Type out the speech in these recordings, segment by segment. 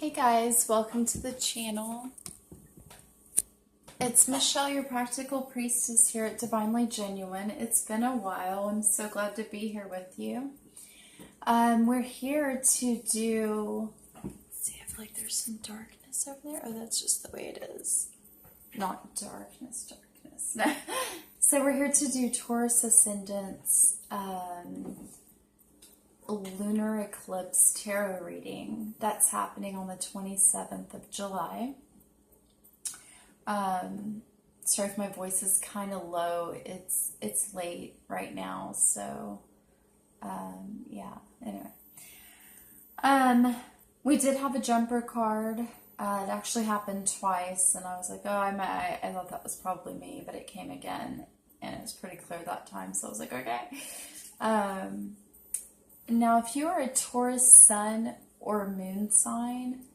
Hey guys, welcome to the channel. It's Michelle, your practical priestess here at Divinely Genuine. It's been a while. I'm so glad to be here with you. We're here to do, let's see, I feel like there's some darkness over there. Oh, that's just the way it is. Not darkness. No. So we're here to do Taurus Ascendant's Lunar Eclipse tarot reading that's happening on the 27th of July. Sorry if my voice is kind of low. It's late right now, so yeah. Anyway, we did have a jumper card. It actually happened twice, and I was like, oh, I thought that was probably me, but it came again, and it was pretty clear that time. So I was like, okay. Now, if you are a Taurus sun or moon sign,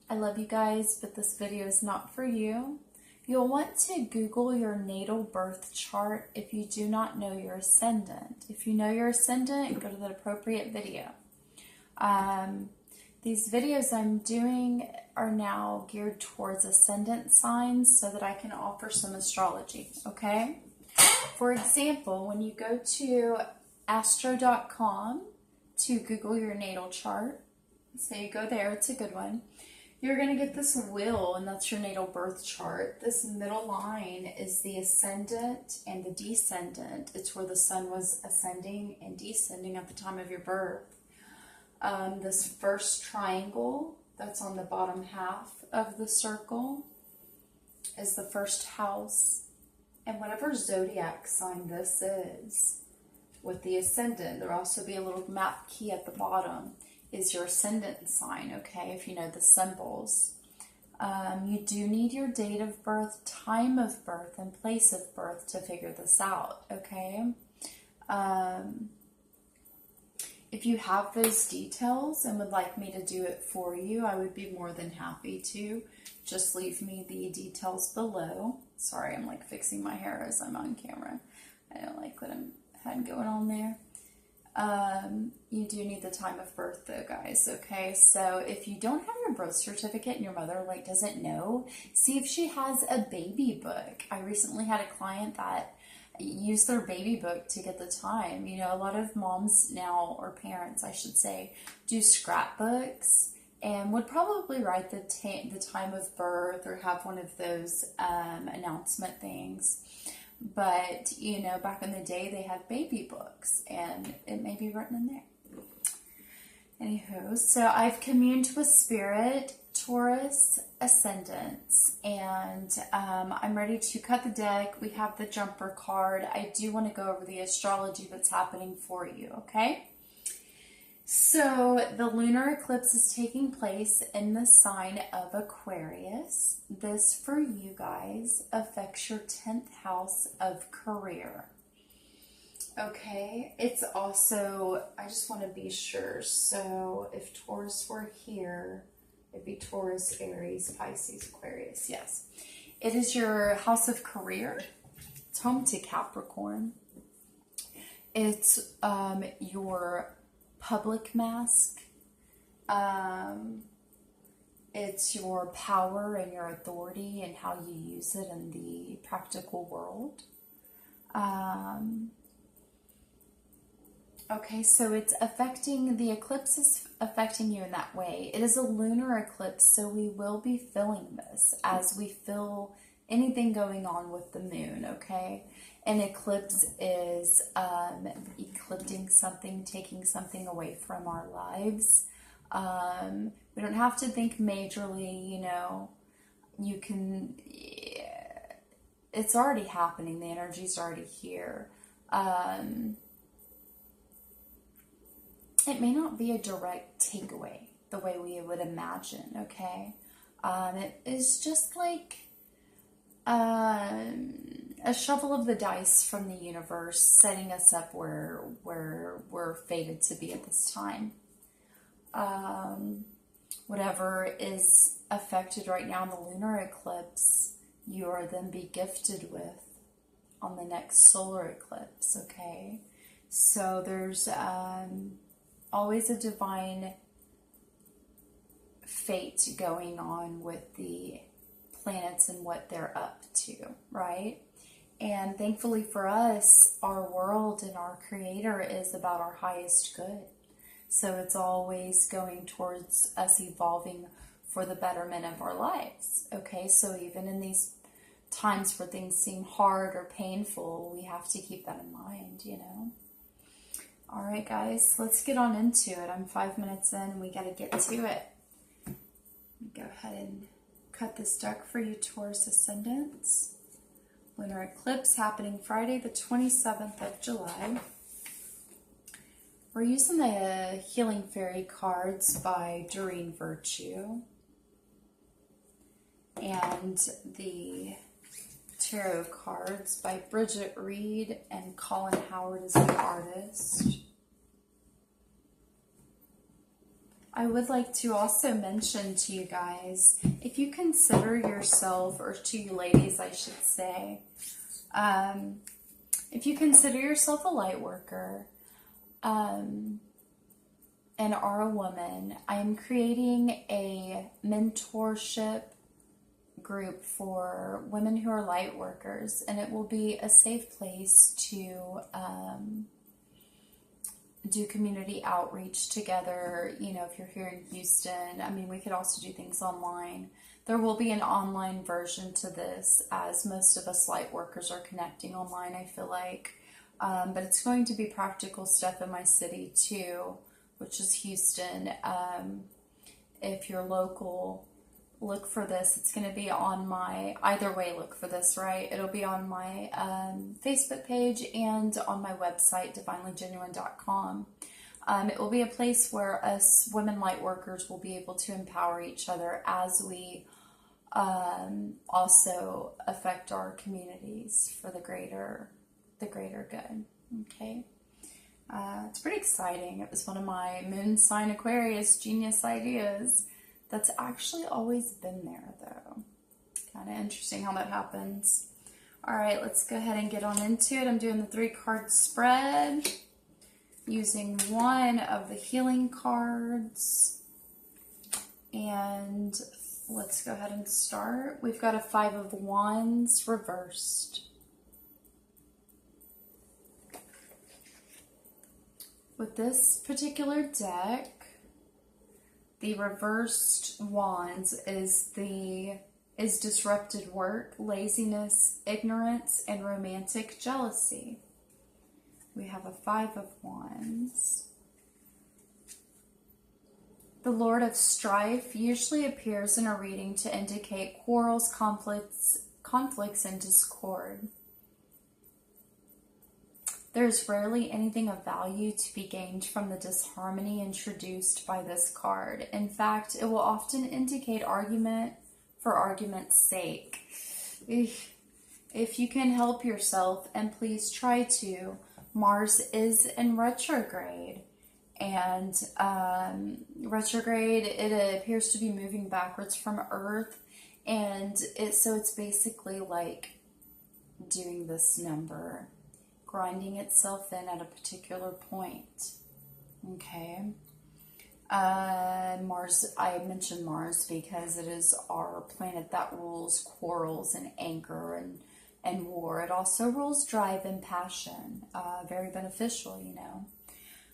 I love you guys, but this video is not for you. You'll want to Google your natal birth chart if you do not know your ascendant. If you know your ascendant, go to the appropriate video. These videos I'm doing are now geared towards ascendant signs so that I can offer some astrology, okay? For example, when you go to astro.com to Google your natal chart, so you go there, it's a good one. You're going to get this wheel, and that's your natal birth chart. This middle line is the ascendant and the descendant. It's where the sun was ascending and descending at the time of your birth. This first triangle that's on the bottom half of the circle is the first house. And whatever zodiac sign this is, with the ascendant, there'll also be a little map key at the bottom, is your ascendant sign, okay, if you know the symbols. You do need your date of birth, time of birth, and place of birth to figure this out, okay? If you have those details and would like me to do it for you, I would be more than happy to. Just leave me the details below. Sorry, I'm like fixing my hair as I'm on camera. I don't like what I'm had going on there. You do need the time of birth though, guys, okay? So if you don't have your birth certificate and your mother like doesn't know, see if she has a baby book. I recently had a client that used their baby book to get the time. You know, a lot of moms now, or parents I should say, do scrapbooks and would probably write the time of birth or have one of those announcement things. But, you know, back in the day, they had baby books, and it may be written in there. Anywho, so I've communed with Spirit, Taurus, Ascendants, and I'm ready to cut the deck. We have the jumper card. I do want to go over the astrology that's happening for you, okay? So the lunar eclipse is taking place in the sign of Aquarius. This, for you guys, affects your 10th house of career. Okay, it's also, I just want to be sure. So if Taurus were here, it'd be Taurus, Aries, Pisces, Aquarius. Yes, it is your house of career. It's home to Capricorn. It's your public mask. It's your power and your authority and how you use it in the practical world. Okay, so it's affecting, the eclipse is affecting you in that way. It is a lunar eclipse, so we will be feeling this as we feel anything going on with the moon, okay? An eclipse is eclipsing something, taking something away from our lives. We don't have to think majorly, you know. You can, it's already happening. The energy's already here. It may not be a direct takeaway the way we would imagine, okay? It is just like a shuffle of the dice from the universe, setting us up where we're fated to be at this time. Whatever is affected right now in the lunar eclipse, you are then be gifted with on the next solar eclipse, okay? So there's always a divine fate going on with the planets and what they're up to, right? And thankfully for us, our world and our creator is about our highest good. So it's always going towards us evolving for the betterment of our lives. Okay, so even in these times where things seem hard or painful, we have to keep that in mind, you know. All right, guys, let's get on into it. I'm 5 minutes in and we got to get to it. Go ahead and cut this deck for you, Taurus Ascendants. Lunar eclipse happening Friday, the 27th of July. We're using the Healing Fairy cards by Doreen Virtue and the tarot cards by Bridget Reed and Colin Howard is the artist. I would like to also mention to you guys, if you consider yourself, or to you ladies I should say, if you consider yourself a light worker and are a woman, I am creating a mentorship group for women who are light workers, and it will be a safe place to do community outreach together. You know, if you're here in Houston, I mean, we could also do things online. There will be an online version to this, as most of us light workers are connecting online, I feel like. But it's going to be practical stuff in my city too, which is Houston. If you're local, look for this. It's going to be on my, either way, look for this, right? It'll be on my Facebook page and on my website, divinelygenuine.com. It will be a place where us women light workers will be able to empower each other as we also affect our communities for the greater good. Okay. It's pretty exciting. It was one of my moon sign Aquarius genius ideas. That's actually always been there, though. Kind of interesting how that happens. All right, let's go ahead and get on into it. I'm doing the 3-card spread using one of the healing cards. And let's go ahead and start. We've got a 5 of Wands reversed. With this particular deck, the reversed Wands is disrupted work, laziness, ignorance, and romantic jealousy. We have a 5 of Wands. The Lord of Strife usually appears in a reading to indicate quarrels, conflicts, and discord. There's rarely anything of value to be gained from the disharmony introduced by this card. In fact, it will often indicate argument for argument's sake. If you can help yourself, and please try to, Mars is in retrograde. And retrograde, it appears to be moving backwards from Earth. And so it's basically like doing this number, grinding itself in at a particular point. Okay. Mars, I mentioned Mars because it is our planet that rules quarrels and anger and war. It also rules drive and passion. Very beneficial, you know,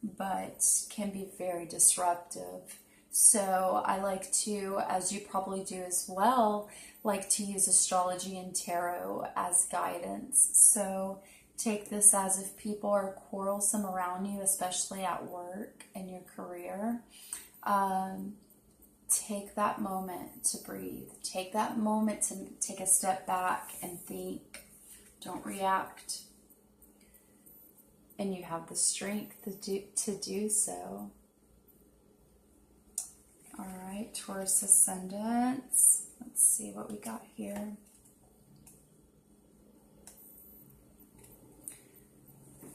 but can be very disruptive. So I like to, as you probably do as well, like to use astrology and tarot as guidance. So take this as if people are quarrelsome around you, especially at work and your career. Take that moment to breathe. Take that moment to take a step back and think. Don't react. And you have the strength to do so. All right, Taurus Ascendants. Let's see what we got here.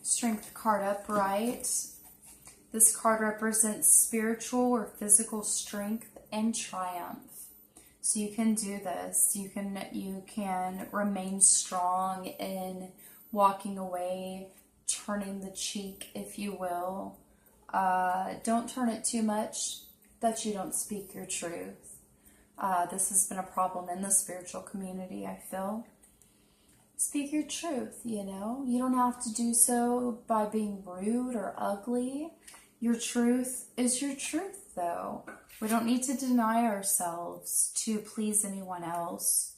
Strength card upright. This card represents spiritual or physical strength and triumph. So you can do this. You can remain strong in walking away, turning the cheek, if you will. Don't turn it too much. that you don't speak your truth. This has been a problem in the spiritual community, I feel. Speak your truth, you know. You don't have to do so by being rude or ugly. Your truth is your truth, though. We don't need to deny ourselves to please anyone else.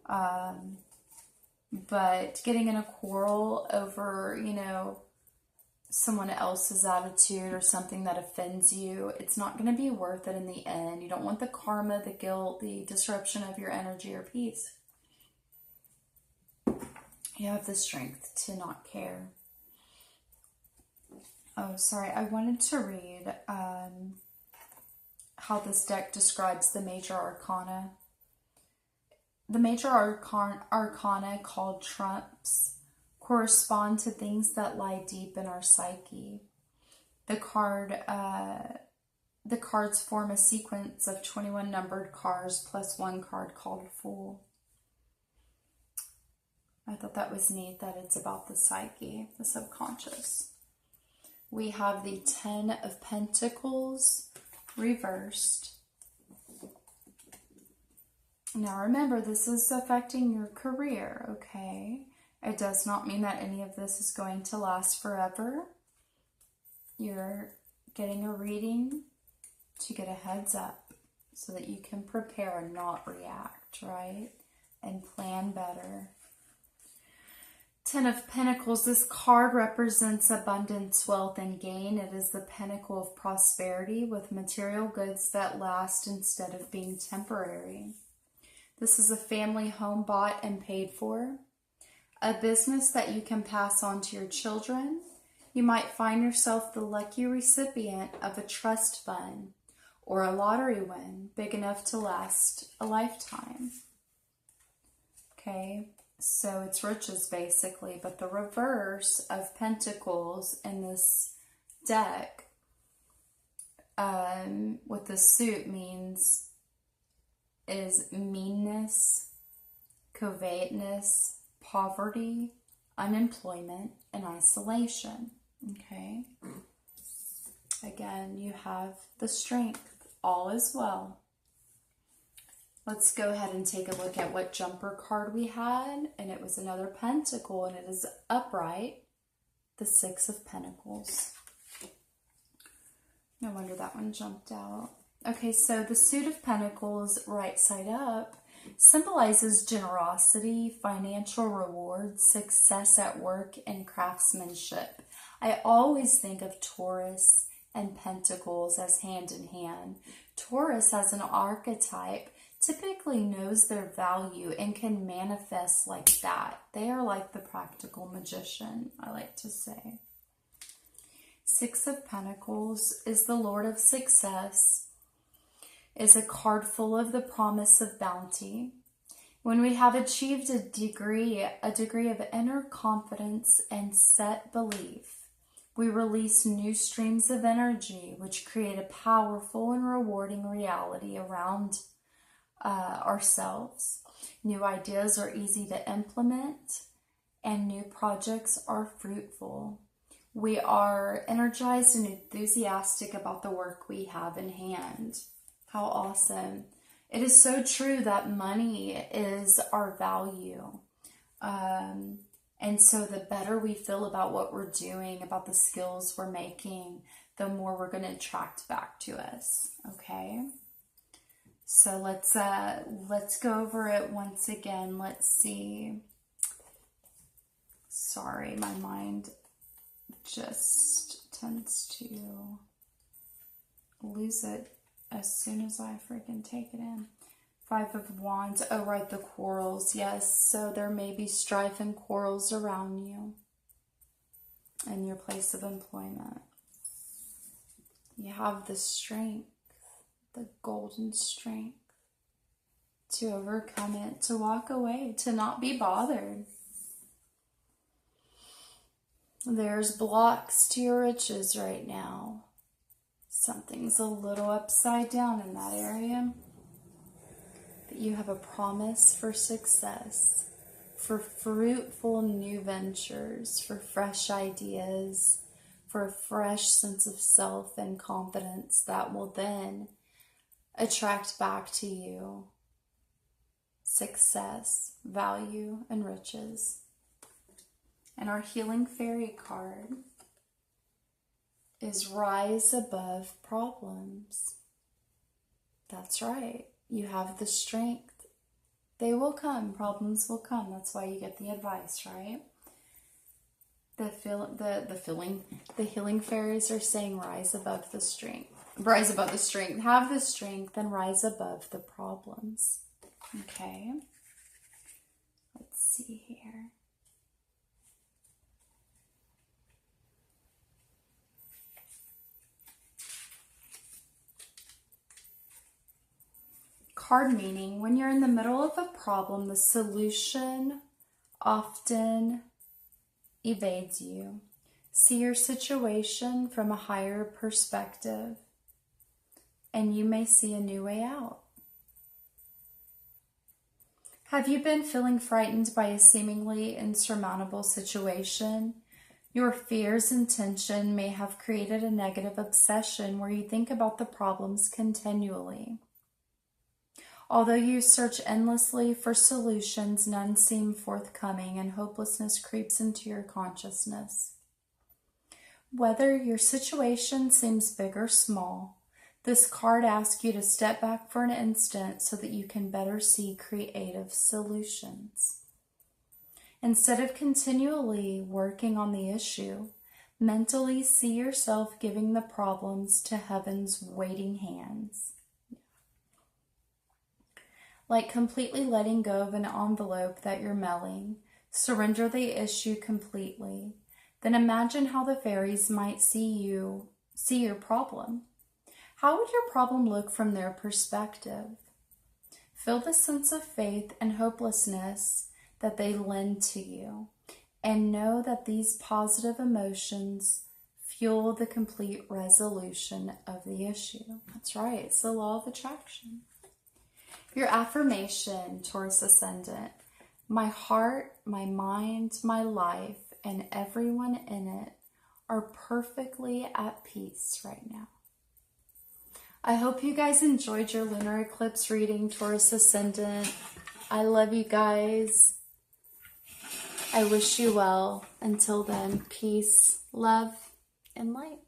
But getting in a quarrel over, you know, someone else's attitude or something that offends you, it's not going to be worth it in the end. You don't want the karma, the guilt, the disruption of your energy or peace. You have the strength to not care. Oh, sorry. I wanted to read how this deck describes the major arcana. The major arcana, called trumps, correspond to things that lie deep in our psyche. The cards form a sequence of 21 numbered cards plus one card called Fool. I thought that was neat that it's about the psyche, the subconscious. We have the 10 of Pentacles reversed. Now remember, this is affecting your career, okay? It does not mean that any of this is going to last forever. You're getting a reading to get a heads up so that you can prepare and not react, right? And plan better. 10 of Pentacles, this card represents abundance, wealth, and gain. It is the pinnacle of prosperity with material goods that last instead of being temporary. This is a family home bought and paid for. A business that you can pass on to your children. You might find yourself the lucky recipient of a trust fund or a lottery win big enough to last a lifetime. Okay, so it's riches basically, but the reverse of Pentacles in this deck with the suit is meanness, covetousness, poverty, unemployment, and isolation. Okay. Again, you have the strength. All is well. Let's go ahead and take a look at what jumper card we had. And it was another pentacle, and it is upright. The 6 of Pentacles. No wonder that one jumped out. Okay, so the suit of Pentacles, right side up, symbolizes generosity, financial rewards, success at work, and craftsmanship. I always think of Taurus and Pentacles as hand in hand. Taurus as an archetype typically knows their value and can manifest like that. They are like the practical magician, I like to say. 6 of Pentacles is the Lord of Success, is a card full of the promise of bounty. When we have achieved a degree of inner confidence and set belief, we release new streams of energy which create a powerful and rewarding reality around ourselves. New ideas are easy to implement and new projects are fruitful. We are energized and enthusiastic about the work we have in hand. How awesome. It is so true that money is our value. And so the better we feel about what we're doing, about the skills we're making, the more we're going to attract back to us. Okay? So let's go over it once again. Let's see. Sorry, my mind just tends to lose it as soon as I freaking take it in. 5 of Wands. Oh, right, the quarrels. Yes, so there may be strife and quarrels around you in your place of employment. You have the strength, the golden strength to overcome it, to walk away, to not be bothered. There's blocks to your riches right now. Something's a little upside down in that area. But you have a promise for success, for fruitful new ventures, for fresh ideas, for a fresh sense of self and confidence that will then attract back to you success, value, and riches. And our healing fairy card is rise above problems. That's right. You have the strength. They will come. Problems will come. That's why you get the advice, right? The healing fairies are saying rise above the strength. Rise above the strength. Have the strength and rise above the problems. Okay. Let's see here. Card meaning, when you're in the middle of a problem, the solution often evades you. See your situation from a higher perspective, and you may see a new way out. Have you been feeling frightened by a seemingly insurmountable situation? Your fears and tension may have created a negative obsession where you think about the problems continually. Although you search endlessly for solutions, none seem forthcoming, and hopelessness creeps into your consciousness. Whether your situation seems big or small, this card asks you to step back for an instant so that you can better see creative solutions. Instead of continually working on the issue, mentally see yourself giving the problems to heaven's waiting hands. Like completely letting go of an envelope that you're mailing, surrender the issue completely. Then imagine how the fairies might see your problem. How would your problem look from their perspective? Feel the sense of faith and hopelessness that they lend to you, and know that these positive emotions fuel the complete resolution of the issue. That's right, it's the law of attraction. Your affirmation, Taurus Ascendant: my heart, my mind, my life, and everyone in it are perfectly at peace right now. I hope you guys enjoyed your lunar eclipse reading, Taurus Ascendant. I love you guys. I wish you well. Until then, peace, love, and light.